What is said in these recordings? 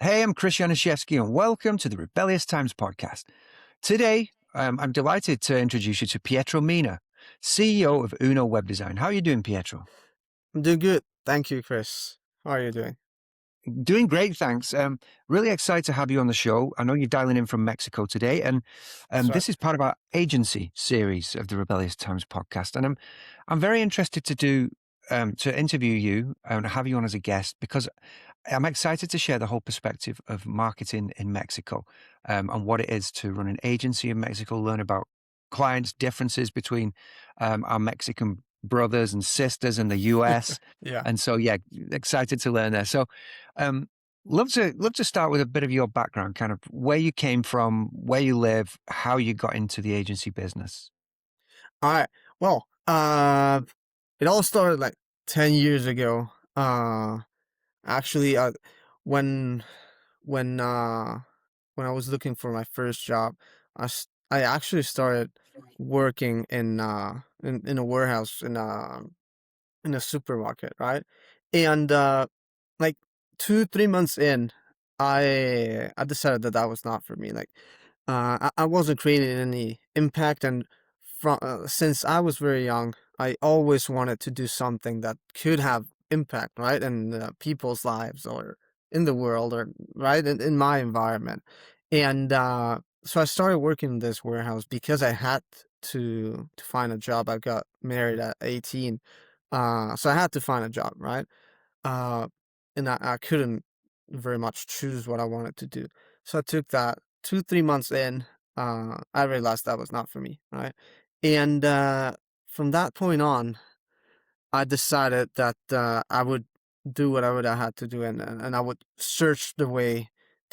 Hey, I'm Chris Januszewski, and welcome to the Rebellious Times Podcast. Today, I'm delighted to introduce you to Pietro Mina, CEO of Uno Web Design. How are you doing, Pietro? I'm doing good. Thank you, Chris. How are you doing? Doing great, thanks. Really excited to have you on the show. I know you're dialing in from Mexico today, and That's right. this is part of our agency series of the Rebellious Times Podcast. And I'm very interested to interview you and have you on as a guest because I'm excited to share the whole perspective of marketing in Mexico, and what it is to run an agency in Mexico, learn about clients' differences between our Mexican brothers and sisters in the US. Yeah. And so, yeah, excited to learn there. So, um, love to start with a bit of your background, kind of where you came from, where you live, how you got into the agency business. All right. Well, it all started like 10 years ago. Actually, when when uh when I was looking for my first job, I actually started working in a warehouse in a supermarket, right? And like 2 3 months in, I decided that that was not for me. Like, I wasn't creating any impact, and from since I was very young, I always wanted to do something that could have impact, right, in people's lives or in the world, or right in my environment. And so I started working in this warehouse because I had to find a job. I got married at 18, so I had to find a job, right? Uh, and I couldn't very much choose what I wanted to do. So I took that 2 3 months in. I realized that was not for me, right? And from that point on, I decided that I would do whatever I had to do, and I would search the way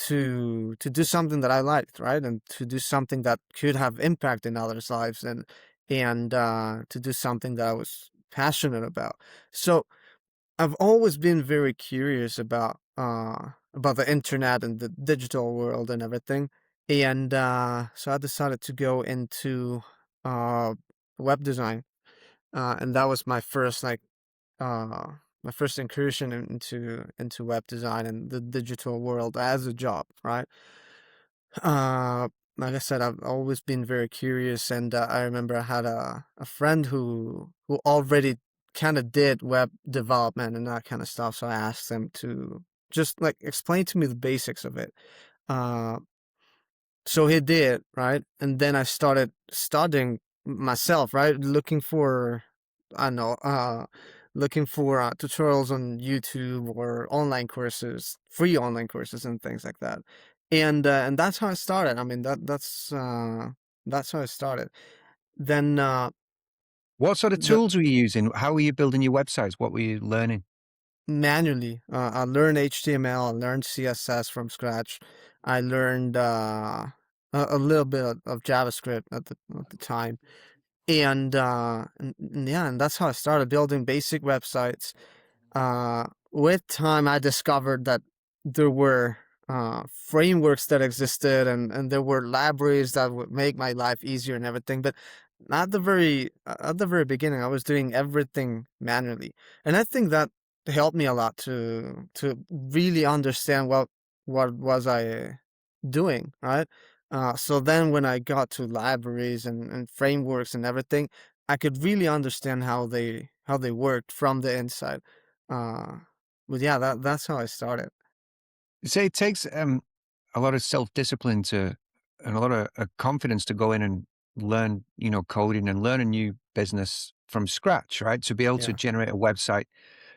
to do something that I liked, right, and to do something that could have impact in others' lives, and to do something that I was passionate about. So I've always been very curious about the internet and the digital world and everything, and so I decided to go into uh, web design, and that was uh, my first incursion into web design and the digital world as a job, right? Uh, like I said, I've always been very curious, and I remember I had a friend who already kind of did web development and that kind of stuff. So I asked him to just like explain to me the basics of it. Uh, so he did, right? And then I started studying myself, right? Looking for, I don't know, looking for tutorials on YouTube or online courses, free online courses and things like that. And that's how I started. I mean, that's how I started. Then What sort of the tools were you using? How were you building your websites? What were you learning? manually, I learned HTML, I learned CSS from scratch. I learned a little bit of JavaScript at the time. And yeah, and that's how I started building basic websites. With time, I discovered that there were frameworks that existed, and there were libraries that would make my life easier and everything. But at the very beginning, I was doing everything manually, and I think that helped me a lot to really understand what was I doing, right? So then when I got to libraries and frameworks and everything, I could really understand how they worked from the inside. Uh, but yeah, that's how I started. You say it takes a lot of self-discipline to and a lot of confidence to go in and learn, coding and learn a new business from scratch, right? To be able to Yeah, generate a website,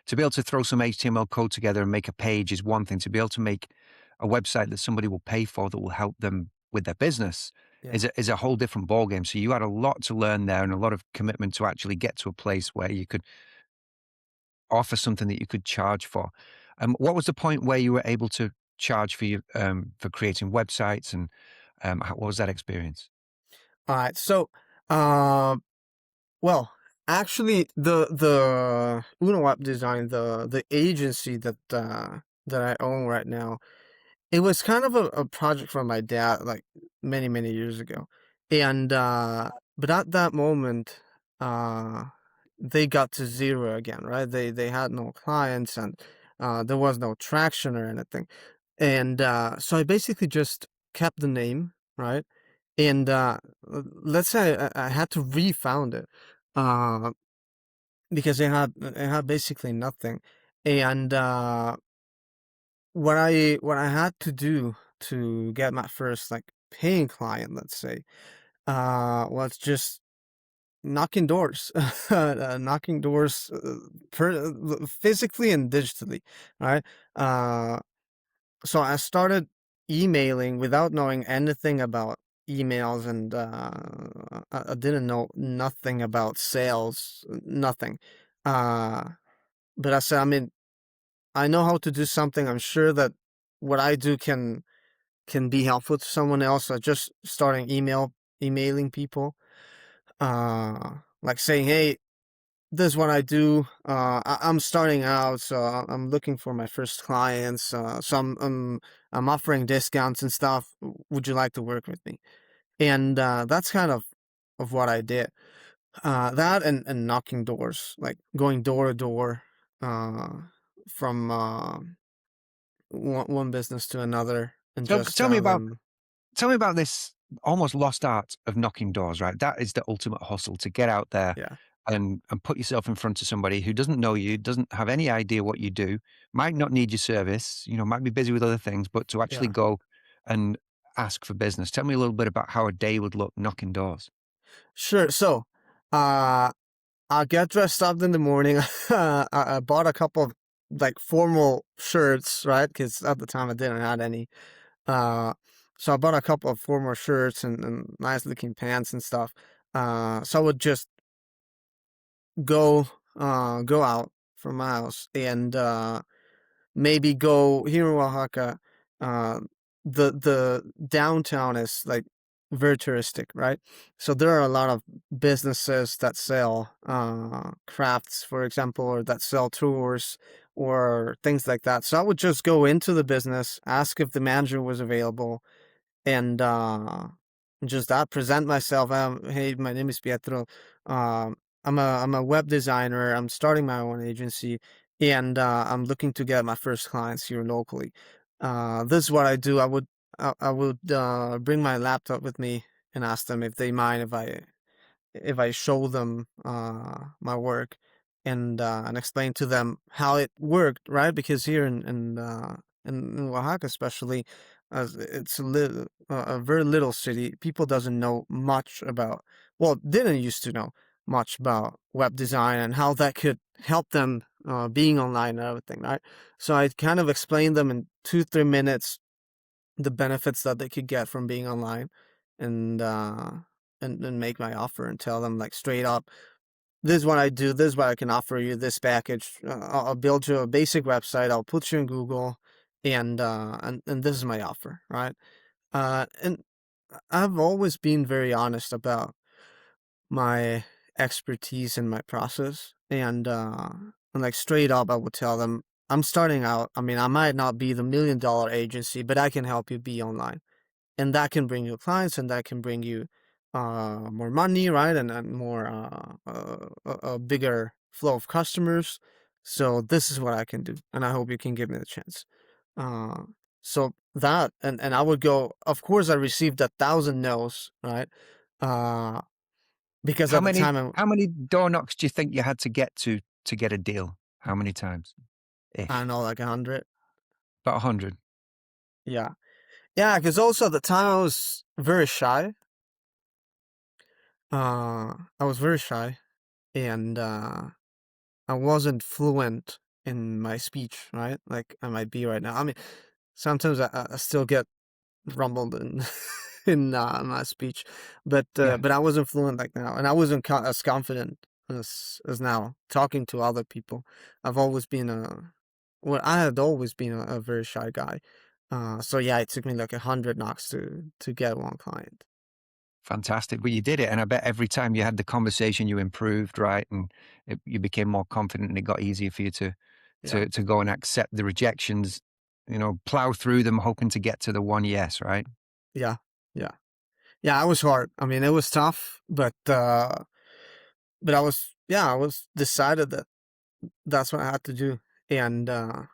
to be able to throw some HTML code together and make a page is one thing. To be able to make a website that somebody will pay for that will help them with their business yeah, is a whole different ballgame. So you had a lot to learn there and a lot of commitment to actually get to a place where you could offer something that you could charge for. What was the point where you were able to charge for creating websites and what was that experience? all right. So, uh, well, actually, the Uno Web Design, the agency that I own right now, it was kind of a project from my dad, like many years ago. And but at that moment, uh they got to zero again, right? They had no clients, and there was no traction or anything. And so I basically just kept the name, right? And let's say I had to refound it uh, because it had basically nothing. And what I had to do to get my first like paying client, let's say, was just knocking doors, knocking doors, physically and digitally, right? Uh, so I started emailing without knowing anything about emails, and I didn't know nothing about sales, nothing. Uh, but I said, I mean, I know how to do something. I'm sure that what I do can be helpful to someone else. So just starting emailing people, like saying, hey, this is what I do. I'm starting out, so I'm looking for my first clients. So I'm offering discounts and stuff. Would you like to work with me? And that's kind of what I did. That and knocking doors, like going door to door, uh, from one business to another, and So just tell them, tell me about this almost lost art of knocking doors, right? That is the ultimate hustle, to get out there yeah, and put yourself in front of somebody who doesn't know you, doesn't have any idea what you do, might not need your service, might be busy with other things, but to actually yeah. go and ask for business. Tell me a little bit about how a day would look knocking doors. Sure. So, uh, I get dressed up in the morning. I bought a couple of like formal shirts, right? Because at the time I didn't have any. Uh, so I bought a couple of formal shirts and nice looking pants and stuff. So I would just go out from my house and maybe go here in Oaxaca. Uh, the downtown is like very touristic, right? So there are a lot of businesses that sell crafts, for example, or that sell tours or things like that. So I would just go into the business, ask if the manager was available, and just that present myself. Hey, my name is Pietro. I'm a web designer. I'm starting my own agency, and I'm looking to get my first clients here locally. This is what I do. I would bring my laptop with me and ask them if they mind if I show them my work, and explain to them how it worked, right? Because here in Oaxaca, especially, as it's a very little city, people doesn't know much about, well, didn't used to know much about web design and how that could help them being online and everything, right? So I kind of explained them in 2-3 minutes the benefits that they could get from being online, and and make my offer and tell them like straight up, this is what I do, this is what I can offer you, this package. I'll build you a basic website, I'll put you in Google, and this is my offer, right? And I've always been very honest about my expertise in my process, and like straight up I would tell them, I'm starting out. I mean, I might not be the $1 million agency, but I can help you be online, and that can bring you clients, and that can bring you more money, right? And more a bigger flow of customers. So this is what I can do, and I hope you can give me the chance. uh, so that, and I would go, of course I received 1,000 no's, right? uh, because How at the many time how many door knocks do you think you had to get a deal? How many times? I Ish. don't know, like 100. About 100. Yeah, yeah, because also at the time I was very shy. I was very shy, and I wasn't fluent in my speech, right? Like I might be right now. I mean, sometimes I still get rumbled in in my speech, Yeah. but I wasn't fluent like now, and I wasn't as confident as now talking to other people. I've always been well, I had always been a very shy guy. So yeah, it took me like 100 knocks to get one client. Fantastic. But you did it. And I bet every time you had the conversation, you improved, right? And you became more confident and it got easier for you Yeah, to go and accept the rejections, plow through them, hoping to get to the one yes, right? yeah, yeah, yeah. It was hard. I mean, it was tough, but I was, yeah, I was decided that that's what I had to do. and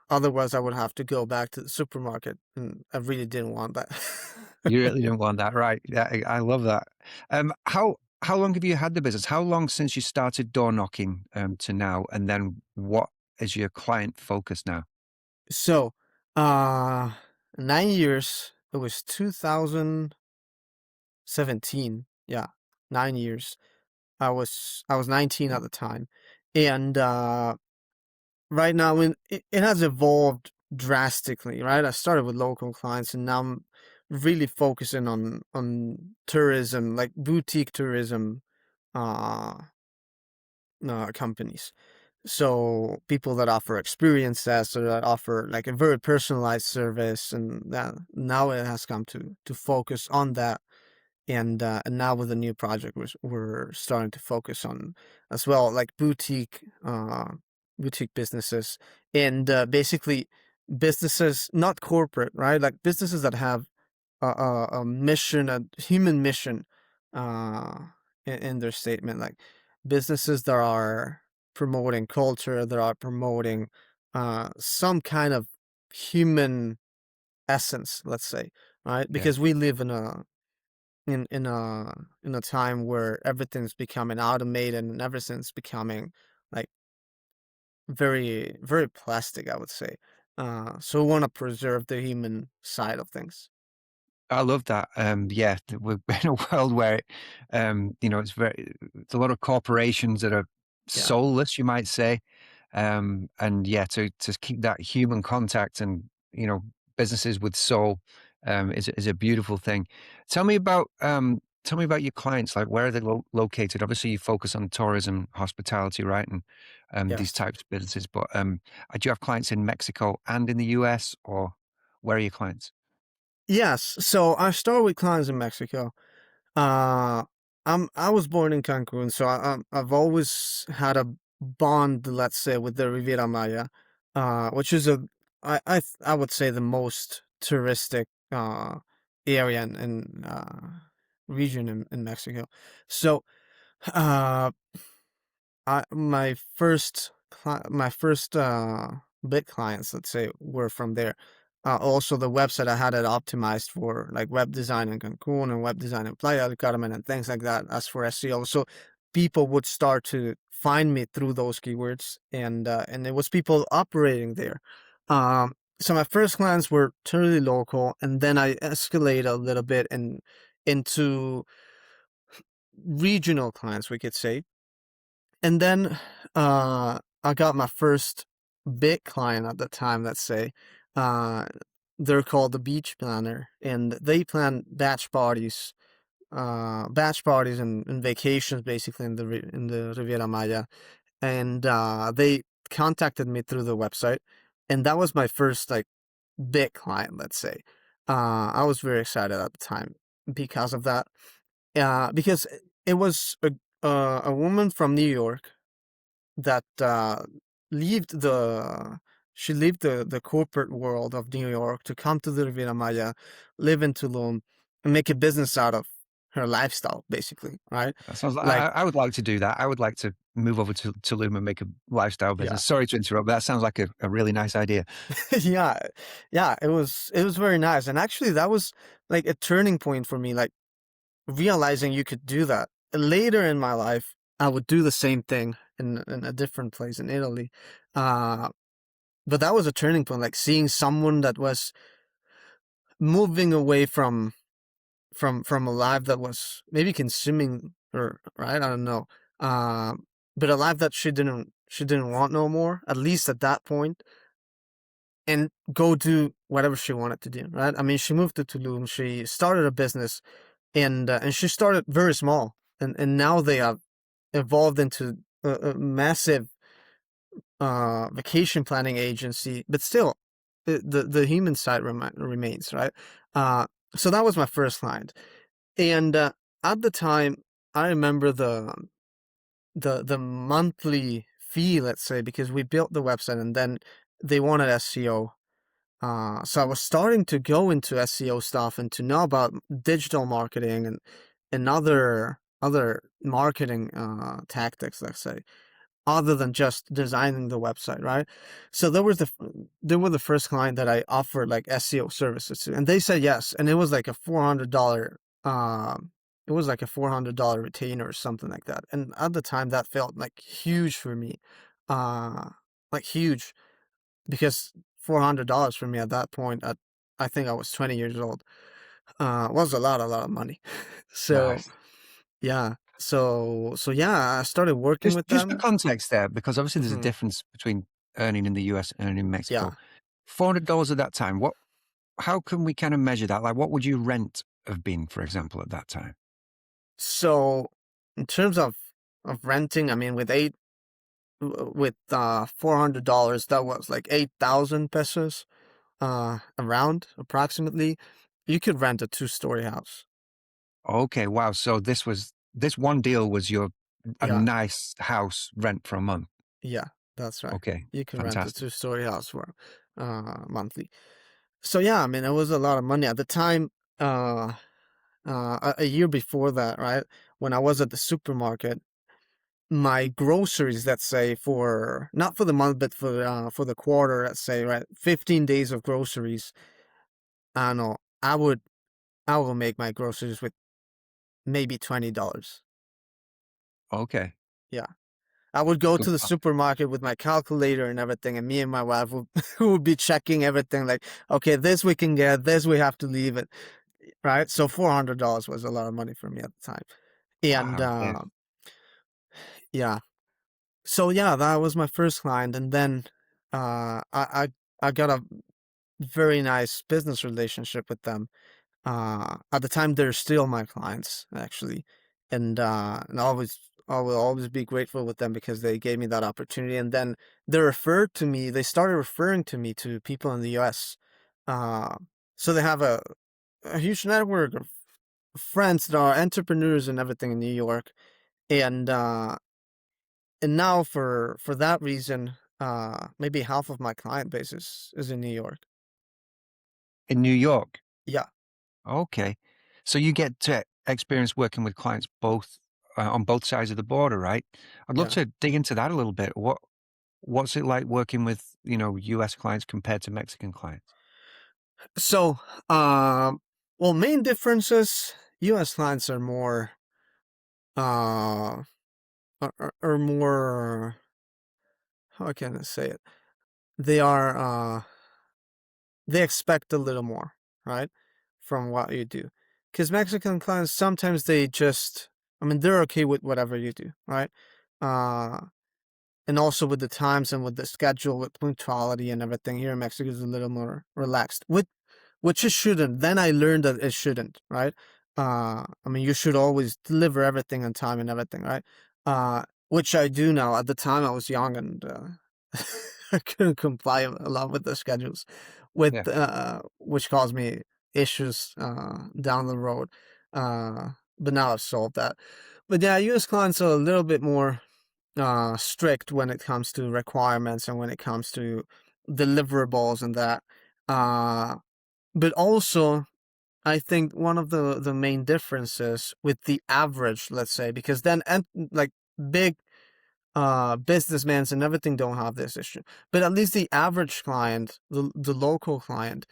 otherwise I would have to go back to the supermarket, and I really didn't want that. You really didn't want that, right? Yeah, I love that. How long have you had the business? How long since you started door knocking to now? And then what is your client focus now? So, uh, 9 years. It was 2017. Yeah, 9 years. I was 19 at the time, and right now it has evolved drastically. Right, I started with local clients, and now I'm really focusing on tourism, like boutique tourism, uh, companies. So people that offer experiences or that offer like a very personalized service, and that now it has come to focus on that. And now with the new project, we're starting to focus on as well, like boutique businesses, and basically businesses, not corporate, right? Like businesses that have a mission, a human mission, uh, in their statement, like businesses that are promoting culture, that are promoting some kind of human essence, let's say, right? Yeah. Because we live in a time where everything's becoming automated and everything's becoming like very very plastic, I would say. So we want to preserve the human side of things. I love that. Yeah, we're in a world where, it's a lot of corporations that are Yeah. soulless, you might say. And yeah, to keep that human contact and, businesses with soul, is a beautiful thing. Tell me about your clients. Like, where are they located? Obviously, you focus on tourism, hospitality, right? And, these Yes. types of businesses. But, do you have clients in Mexico and in the US, or where are your clients? Yes. So I started with clients in Mexico. Uh, I was born in Cancun, so I've always had a bond, let's say, with the Riviera Maya, which is I would say the most touristic area and region in Mexico. So uh, my first big clients, let's say, were from there. Also, the website, I had it optimized for like web design in Cancun and web design in Playa del Carmen and things like that as for SEO. So people would start to find me through those keywords, and it was people operating there. So my first clients were totally local, and then I escalate a little bit into regional clients, we could say. And then I got my first big client at the time, let's say. Uh, they're called the Beach Planner, and they plan batch parties and vacations basically in the Riviera Maya. And they contacted me through the website, and that was my first like big client, let's say. I was very excited at the time because of that. Because it was a woman from New York that left the she left the corporate world of New York to come to the Riviera Maya, live in Tulum, and make a business out of her lifestyle, basically, right? That sounds like Like, I would like to do that. I would like to move over to Tulum and make a lifestyle yeah, business. Sorry to interrupt, but that sounds like a really nice idea. yeah, yeah. It was very nice, and actually, that was like a turning point for me, like realizing you could do that. Later in my life, I would do the same thing in a different place in Italy. Uh, but that was a turning point, like seeing someone that was moving away from a life that was maybe consuming her, right? I don't know. But a life that she didn't want no more, at least at that point, and go do whatever she wanted to do, right? I mean, she moved to Tulum, she started a business, and she started very small, and now they have evolved into a massive vacation planning agency, but still, the human side remains, right. So that was my first client, and at the time, I remember the monthly fee, let's say, because we built the website, and then they wanted SEO. So I was starting to go into SEO stuff and to know about digital marketing and other marketing tactics, let's say. other than just designing the website, right? So they were the first client that I offered like SEO services to, and they said yes, and it was like a $400 it was like a $400 retainer or something like that. And at the time that felt like huge for me. Uh like huge, because $400 for me at that point, at I think I was 20 years old, was a lot of money. So Right. yeah. So yeah, I started working with Just for them. context there, because obviously there's a Hmm. difference between earning in the US and earning in Mexico. Yeah. $400 at that time, how can we kind of measure that? Like, what would your rent have been, for example, at that time? So in terms of renting, I mean, with $400, that was like 8,000 pesos, around approximately. You could rent a two-story house. Okay, wow. So this one deal was a Yeah, nice house rent for a month. yeah, that's right. Okay, You can rent a fantastic. two-story house for monthly. So yeah, I mean, it was a lot of money at the time. Uh, a year before that, right? When I was at the supermarket, my groceries, let's say, for not for the month, but for the quarter, let's say, right, 15 days of groceries. I don't know. I will make my groceries with maybe $20. Okay, Yeah. I would go good. to the supermarket with my calculator and everything, and me and my wife would, would be checking everything like, okay, this we can get, this we have to leave it, right? So $400 was a lot of money for me at the time. And Wow. Yeah. yeah. So yeah, that was my first client, and then I got a very nice business relationship with them. At the time, they're still my clients, actually, and I will always be grateful with them because they gave me that opportunity. And then they started referring to me to people in the U.S. Uh, so they have a huge network of friends that are entrepreneurs and everything in New York, and now for that reason, maybe half of my client base is in New York. In New York. Yeah, Okay. So you get to experience working with clients both on both sides of the border, right? I'd love yeah. to dig into that a little bit. What's it like working with, US clients compared to Mexican clients? So, well, main differences: U.S. clients are more, uh, are more. How can I say it? They are, they expect a little more, right, from what you do. Because Mexican clients sometimes they just, I mean, they're okay with whatever you do, right? Uh, and also with the times and with the schedule, with punctuality and everything. Here in Mexico is a little more relaxed, which it shouldn't. Then I learned that it shouldn't, right? I mean, you should always deliver everything on time and everything, right? Which I do now. At the time, I was young and I couldn't comply a lot with the schedules, Yeah. which caused me issues down the road. But now I've solved that. But yeah, U.S. clients are a little bit more strict when it comes to requirements and when it comes to deliverables and that. Uh, but also, I think one of the main differences with the average, let's say, because then and like big businessmen and everything don't have this issue, but at least the average client, the local client,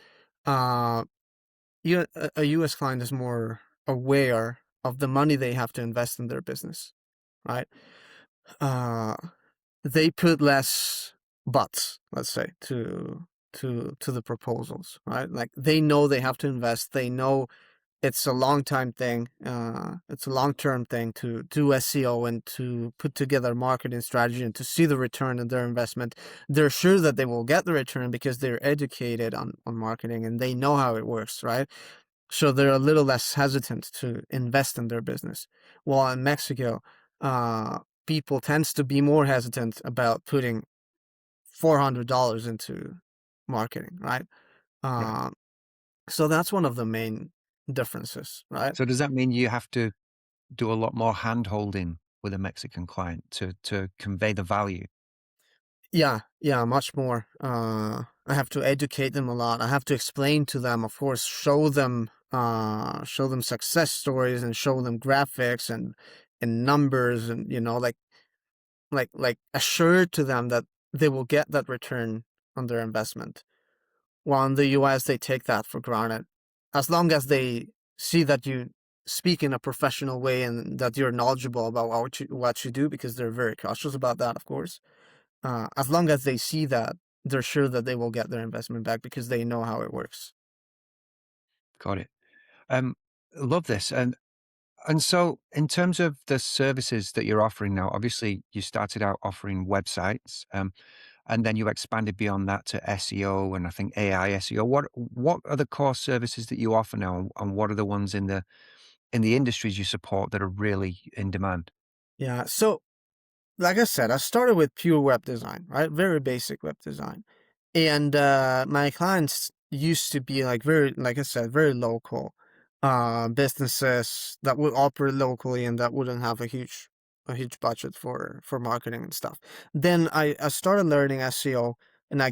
uh, a U.S. client is more aware of the money they have to invest in their business, right? Uh, they put less butts, let's say, to the proposals, right? Like they know they have to invest. They know it's a long time thing. It's a long term thing to do SEO and to put together marketing strategy and to see the return on their investment. They're sure that they will get the return because they're educated on marketing and they know how it works, right? So they're a little less hesitant to invest in their business. While in Mexico, people tends to be more hesitant about putting $400 into marketing, right? Right. Um, so that's one of the main differences, right? So does that mean you have to do a lot more hand holding with a Mexican client to convey the value? Yeah, yeah, much more. I have to educate them a lot. I have to explain to them, of course, show them success stories and show them graphics and numbers and like like assured to them that they will get that return on their investment. While in the US, they take that for granted. As long as they see that you speak in a professional way and that you're knowledgeable about what you do, because they're very cautious about that, of course. As long as they see that, they're sure that they will get their investment back because they know how it works. Got it. Um, love this. And so, in terms of the services that you're offering now, obviously you started out offering websites, and then you expanded beyond that to SEO and I think AI SEO. What are the core services that you offer now, and what are the ones in the industries you support that are really in demand? Yeah. So, like I said, I started with pure web design, right? Very basic web design. And my clients used to be like very, like I said, very local businesses that would operate locally and that wouldn't have a huge budget for marketing and stuff. Then I started learning SEO, and I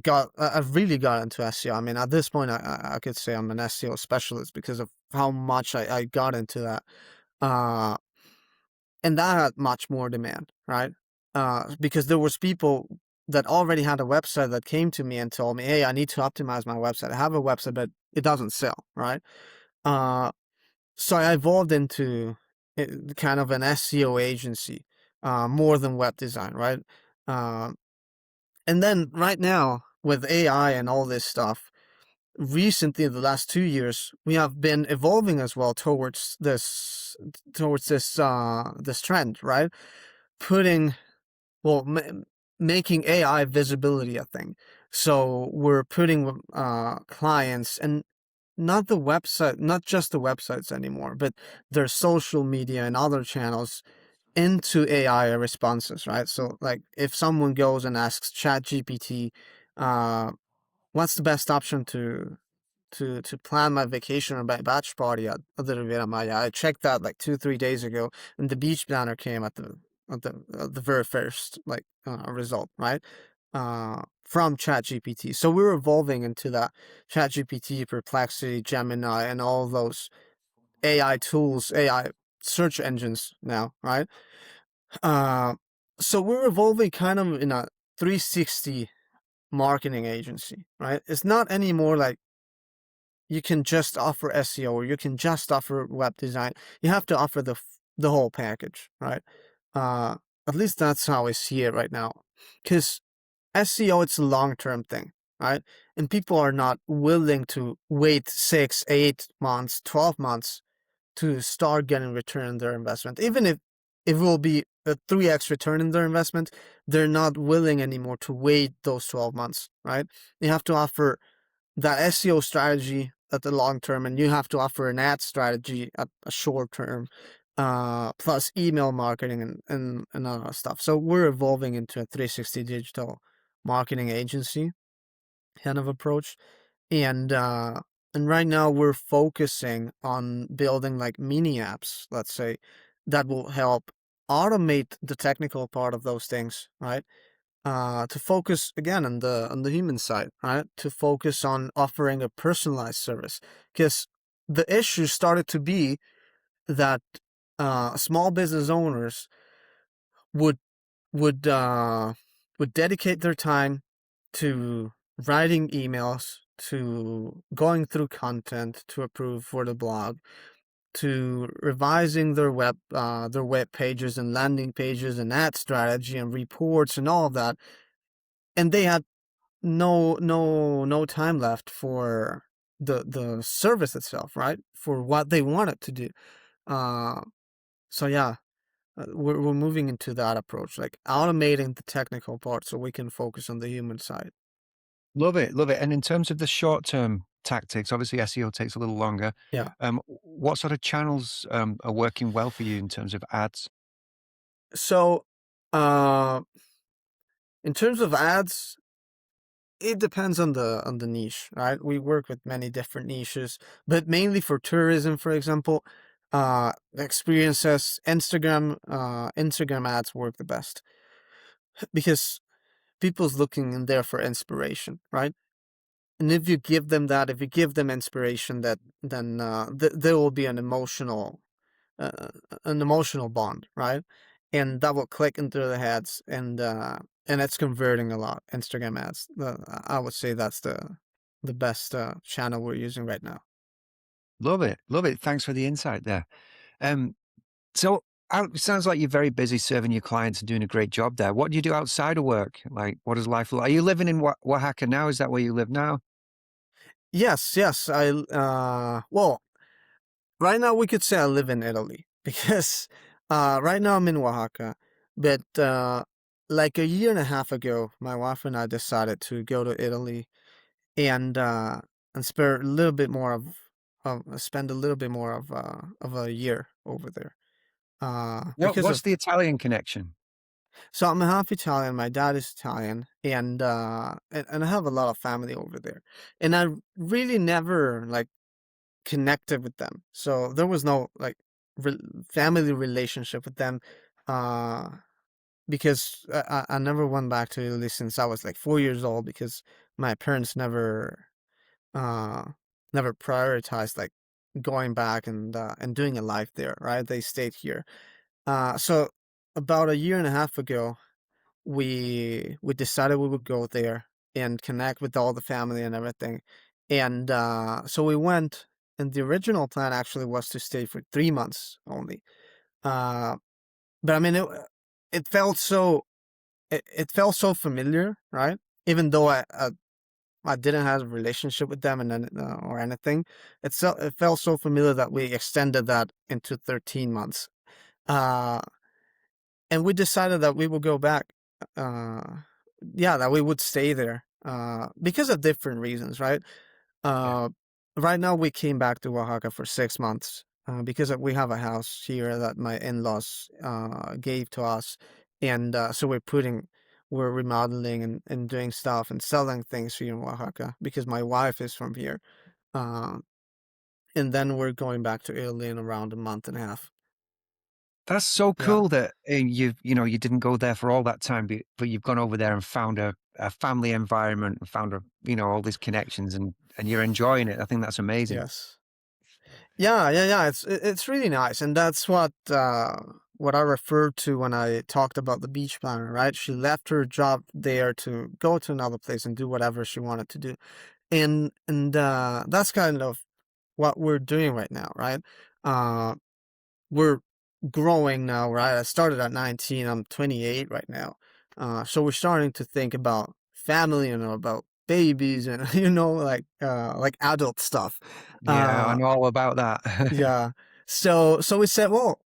really got into SEO. I mean, at this point, I could say I'm an SEO specialist because of how much I got into that. Uh, and that had much more demand, right? Because there was people that already had a website that came to me and told me, "Hey, I need to optimize my website. I have a website, but it doesn't sell," right? Uh, so I evolved into kind of an SEO agency, more than web design, right? Uh, and then right now with AI and all this stuff, recently, the last 2 years, we have been evolving as well towards this trend, right? Putting well making AI visibility a thing. So we're putting clients, and not just the websites anymore, but their social media and other channels into AI responses, right? So like if someone goes and asks ChatGPT, uh, what's the best option to plan my vacation or my batch party at the Riviera Maya. I checked that like 2-3 days ago, and the beach planner came at the very first like result, right? From ChatGPT. So we're evolving into that ChatGPT, Perplexity, Gemini, and all those AI tools, AI search engines now, right? Uh, so we're evolving kind of in a 360 marketing agency, right? It's not anymore like you can just offer SEO or you can just offer web design. You have to offer the whole package, right? Uh, at least that's how I see it right now. Because SEO, it's a long-term thing, right? And people are not willing to wait 6, 8 months, 12 months to start getting return on their investment. Even if it will be a 3x return in their investment, they're not willing anymore to wait those 12 months, right? You have to offer that SEO strategy at the long term, and you have to offer an ad strategy at a short term, plus email marketing and other stuff. So we're evolving into a 360 digital marketing agency kind of approach. And right now we're focusing on building like mini apps, let's say, that will help automate the technical part of those things, right? To focus again on the human side, right? To focus on offering a personalized service, because the issue started to be that small business owners would would uh, would dedicate their time to writing emails, to going through content to approve for the blog, to revising their web pages and landing pages and ad strategy and reports and all of that, and they had no time left for the service itself, right? For what they wanted to do. Uh, so yeah, we're moving into that approach, like automating the technical part so we can focus on the human side. Love it, love it. And in terms of the short term tactics, obviously SEO takes a little longer. Yeah. What sort of channels are working well for you in terms of ads? So, uh, in terms of ads, it depends on the niche, right? We work with many different niches, but mainly for tourism, for example, experiences, Instagram ads work the best because people's looking in there for inspiration, right? And if you give them that, if you give them inspiration, that then there will be uh, an emotional bond, right? and that will click into their heads, and it's converting a lot. Instagram ads. I would say that's the best channel we're using right now. Love it. Love it. Thanks for the insight there. Um, so it sounds like you're very busy serving your clients and doing a great job there. What do you do outside of work? Like, what does life look like? Are you living in Oaxaca now? Is that where you live now? Yes, yes. Well, right now we could say I live in Italy because right now I'm in Oaxaca, but like a year and a half ago, my wife and I decided to go to Italy and spend a little bit more of a year over there. Because What's of the Italian connection? So I'm half Italian, my dad is Italian, and I have a lot of family over there. And I really never like connected with them. So there was no like re family relationship with them, uh, because I never went back to Italy since I was like 4 years old because my parents uh, never prioritized like going back and doing a life there, right? They stayed here. So about a year and a half ago, we decided we would go there and connect with all the family and everything. And so we went, and the original plan actually was to stay for 3 months only. Uh, but I mean, it felt so it felt so familiar, right? Even though I didn't have a relationship with them and then or anything, it felt so familiar that we extended that into 13 months. Uh, and we decided that we would go back. Uh, yeah, that we would stay there because of different reasons, right? Yeah. Uh, right now, we came back to Oaxaca for 6 months because we have a house here that my in-laws gave to us, and so we're remodeling and doing stuff and selling things here in Oaxaca because my wife is from here. Uh, and then we're going back to Italy in around a month and a half. That's so Yeah. cool that you didn't go there for all that time, but you've gone over there and found a family environment and found all these connections and you're enjoying it. I think that's amazing. Yes. Yeah, yeah, yeah. It's really nice, and that's what I referred to when I talked about the beach planner, right? She left her job there to go to another place and do whatever she wanted to do, and that's kind of what we're doing right now, right? Uh, we're growing now, right? I started at 19. I'm 28 right now, so we're starting to think about family, about babies, and like adult stuff. Yeah, I Uh, know all about that. yeah. So we said, well,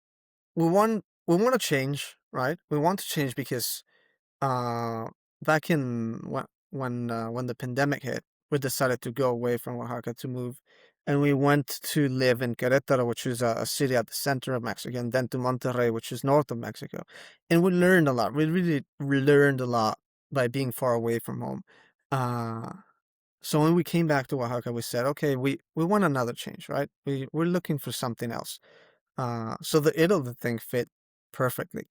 we want to change, right? We want to change because uh back in when the pandemic hit, we decided to go away from Oaxaca to move, and we went to live in Querétaro, which is a city at the center of Mexico, and then to Monterrey, which is north of Mexico. And we learned a lot. We really learned a lot by being far away from home. Uh so when we came back to Oaxaca, we said, okay, we want another change, right? We're looking for something else. So the Italy thing fit perfectly,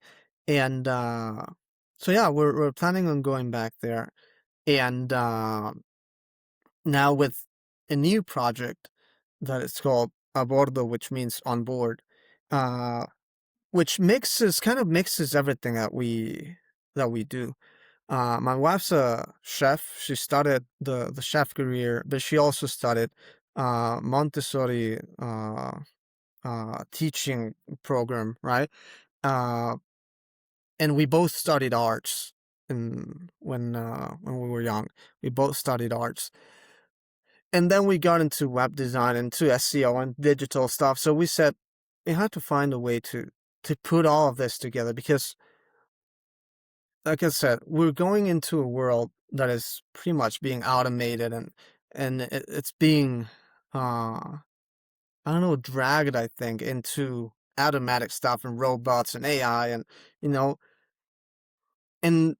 and so yeah, we're planning on going back there, and now with a new project that is called a bordo, which means on board, uh, which mixes everything that we do. My wife's a chef. She started the chef career, but she also studied Montessori teaching program, right? Uh, and we both studied arts. And when we were young, we both studied arts, and then we got into web design and to SEO and digital stuff. So we said we had to find a way to put all of this together because, like I said, we're going into a world that is pretty much being automated and it's being I don't know, dragged, I think, into automatic stuff and robots and AI and you know and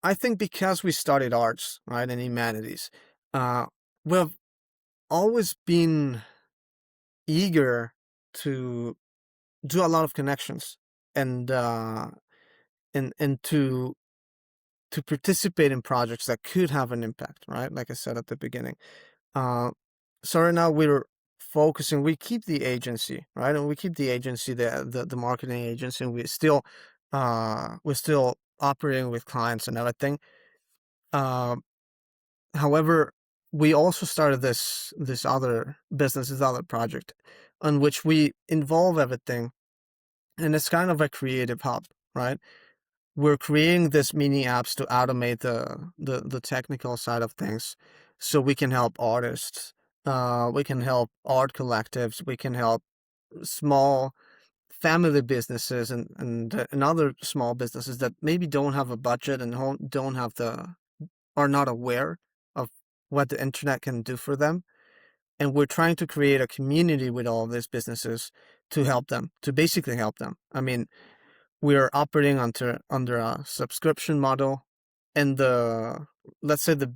I think because we studied arts, right, and humanities, uh, we've always been eager to do a lot of connections and and to participate in projects that could have an impact, right? Like I said at the beginning. Uh, so right now we're focusing. We keep the agency, right, and we keep the agency, the marketing agency. And we still We're still operating with clients and everything. Um, However, we also started this other business, this other project, on which we involve everything, and it's kind of a creative hub, right? We're creating this mini apps to automate the technical side of things, so we can help artists, we can help art collectives, we can help small family businesses and other small businesses that maybe don't have a budget and don't have the are not aware of what the internet can do for them. And we're trying to create a community with all of these businesses to help them, to basically help them. I mean, we're operating under a subscription model, and the let's say the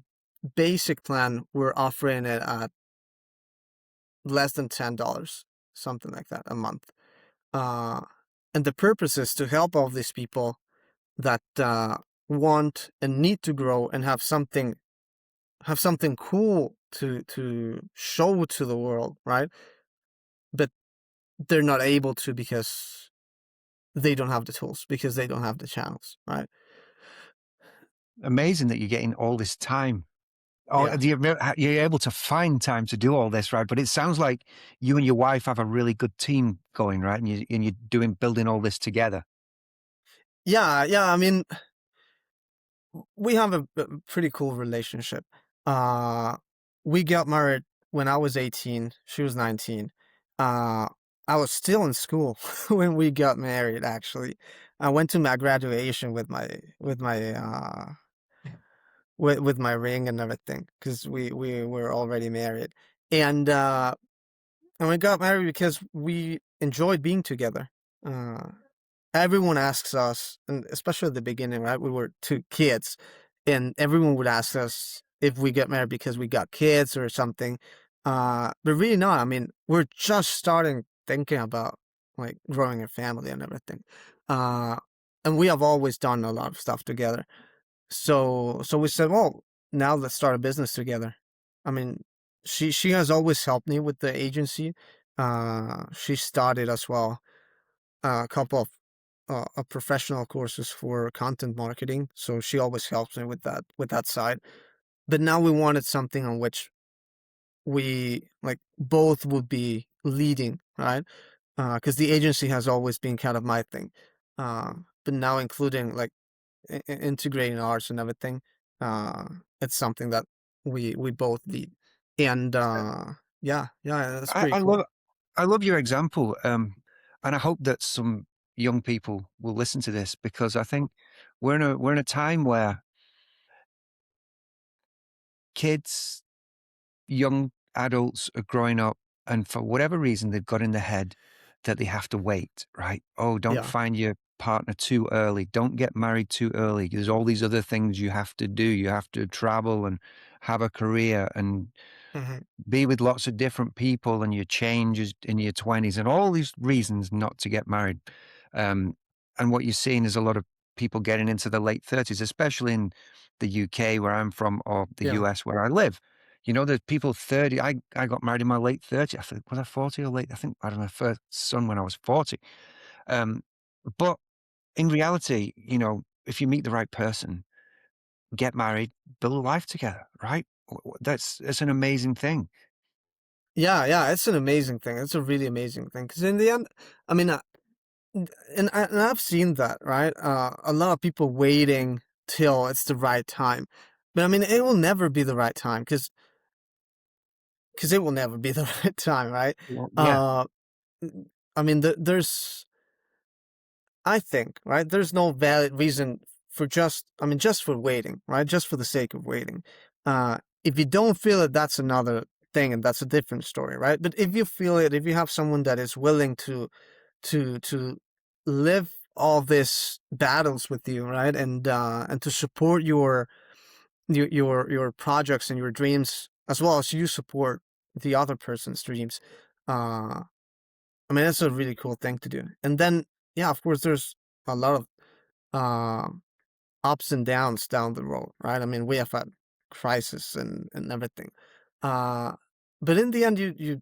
basic plan, we're offering it at less than $10, something like that, a month. Uh, and the purpose is to help all these people that want and need to grow and have something cool to show to the world, right? But they're not able to because they don't have the tools, because they don't have the channels, right? Amazing that you're getting all this time. Oh, Yeah. you're able to find time to do all this, right? But it sounds like you and your wife have a really good team going, right? And you're building all this together. Yeah, yeah. I mean, we have a pretty cool relationship. Uh, we got married when I was 18. She was 19. Uh, I was still in school when we got married. Actually, I went to my graduation with my ring and everything because we were already married, and and we got married because we enjoyed being together. Uh, Everyone asks us, and especially at the beginning, right? We were two kids, and everyone would ask us if we get married because we got kids or something. But really not. I mean, we're just starting thinking about like growing a family and everything. Uh, and we have always done a lot of stuff together. So we said, well, now let's start a business together. I mean, she has always helped me with the agency. She started as well a couple of professional courses for content marketing, so she always helps me with that side. But now we wanted something on which we like both would be leading, right? Because the agency has always been kind of my thing, but now including like integrating arts and everything, uh, it's something that we both lead, and yeah, yeah, that's I, pretty I cool. love I love your example, and I hope that some young people will listen to this because I think we're in a time where kids, young adults are growing up, and for whatever reason, they've got in their head that they have to wait, right? Oh, don't Yeah. find your partner too early. Don't get married too early. There's all these other things you have to do. You have to travel and have a career and Hmm. be with lots of different people, and you change in your 20s, and all these reasons not to get married. Um, and what you're seeing is a lot of people getting into the late 30s, especially in the UK where I'm from, or the Yeah. US where I live. You know, there's people 30. I got married in my late 30s. I think, was I 40 or late? I think I had my first son when I was 40. Um, but in reality, you know, if you meet the right person, get married, build a life together, right? That's an amazing thing. Yeah, yeah, it's an amazing thing. It's a really amazing thing because in the end, I mean, and I've seen that, right? A lot of people waiting till it's the right time, but I mean, it will never be the right time because it will never be the right time, right? Well, yeah. Uh, I mean, there's I think, right? There's no valid reason for just for waiting, right? Just for the sake of waiting. If you don't feel it, that's another thing, and that's a different story, right? But if you feel it, if you have someone that is willing to live all these battles with you, right, and to support your projects and your dreams as well as you support the other person's dreams, uh, I mean, that's a really cool thing to do. And then, yeah, of course, there's a lot of uh, ups and downs down the road, right? I mean, we have had crisis and everything. Uh, but in the end, you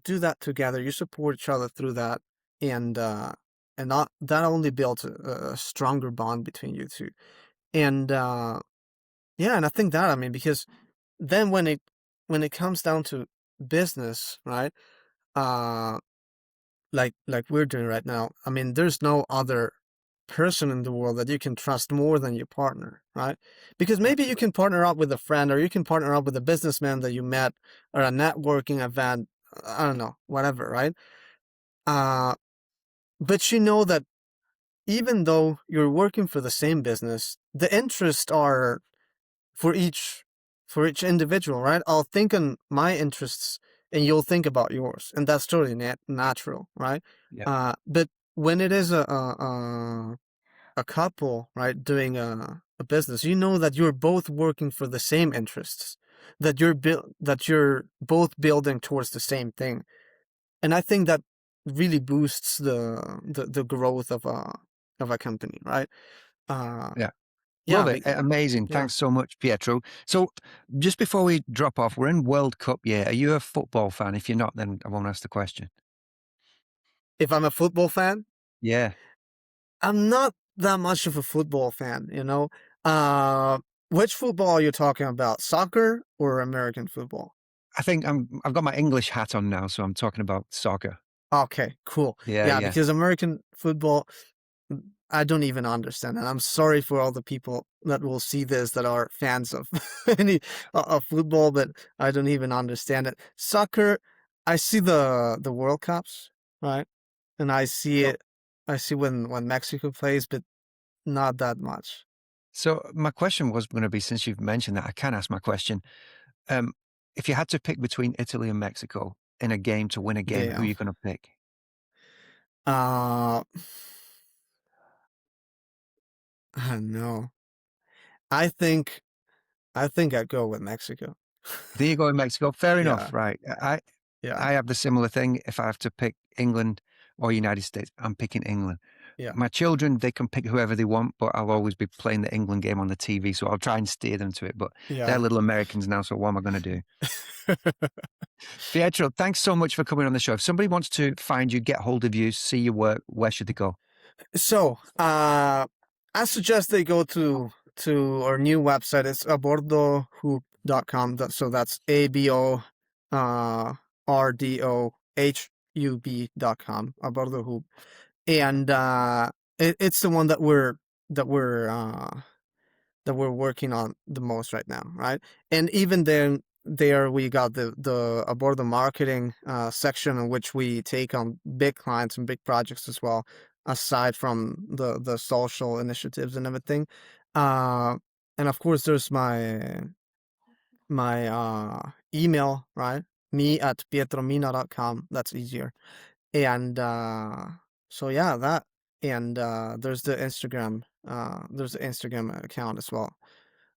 do that together. You support each other through that, and and not that only builds a stronger bond between you two. And yeah, and I think that, I mean, because then when it comes down to business, right? Uh, like we're doing right now, I mean, there's no other person in the world that you can trust more than your partner, right? Because maybe you can partner up with a friend, or you can partner up with a businessman that you met, or a networking event, I don't know, whatever, right? Uh, but you know that even though you're working for the same business, the interests are for each for each individual, right? I'll think on my interests and you'll think about yours, and that's totally natural, right? Yeah. But when it is a couple, right, doing a business, you know that you're both working for the same interests, that you're both building towards the same thing, and I think that really boosts the growth of a company, right? Uh, Yeah. yeah, Love it. Amazing. yeah. Thanks so much, Pietro. So just before we drop off, we're in World Cup year. Are you a football fan? If you're not, then I won't ask the question. If I'm a football fan, Yeah. I'm not that much of a football fan, you know. Uh, which football are you talking about? Soccer or American football? I think I've got my English hat on now, so I'm talking about soccer. Okay, cool. Yeah, Yeah, yeah. because American football, I don't even understand, and I'm sorry for all the people that will see this that are fans of any of football, but I don't even understand it. Soccer, I see the World Cups, right? And I see So it. I see when Mexico plays, but not that much. so my question was going to be, since you've mentioned that, I can ask my question. Um, if you had to pick between Italy and Mexico in a game to win a game, who are Damn. you going to pick? Uh, I don't know. I think I'd go with Mexico. There you go in Mexico. Fair Yeah, enough, right? yeah, I have the similar thing. If I have to pick England or United States, I'm picking England. yeah, My children, they can pick whoever they want, but I'll always be playing the England game on the TV, so I'll try and steer them to it. But they're yeah. little Americans now, so what am I going to do? Pietro, thanks so much for coming on the show. If somebody wants to find you, get hold of you, see your work, where should they go? So, I suggest they go to our new website. It's abordohub.com. So that's ABO RDOHUB.com. Abordohub. And it's the one that we're uh that we're working on the most right now, right? And even then, there we got the aboard the marketing section, in which we take on big clients and big projects as well, aside from the social initiatives and everything. Uh, and of course, there's my email, right? Me at pietromina.com. That's easier. And so yeah, that, and there's the Instagram account as well,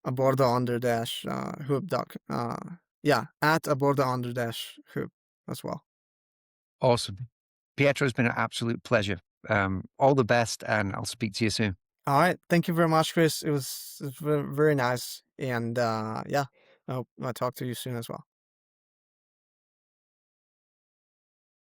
aborda under dash hoop doc yeah, at aborda under dash hoop as well. Awesome. Pietro, it's been an absolute pleasure. All the best, and I'll speak to you soon. All right, thank you very much, Chris. It was very nice, and yeah, I hope I talk to you soon as well.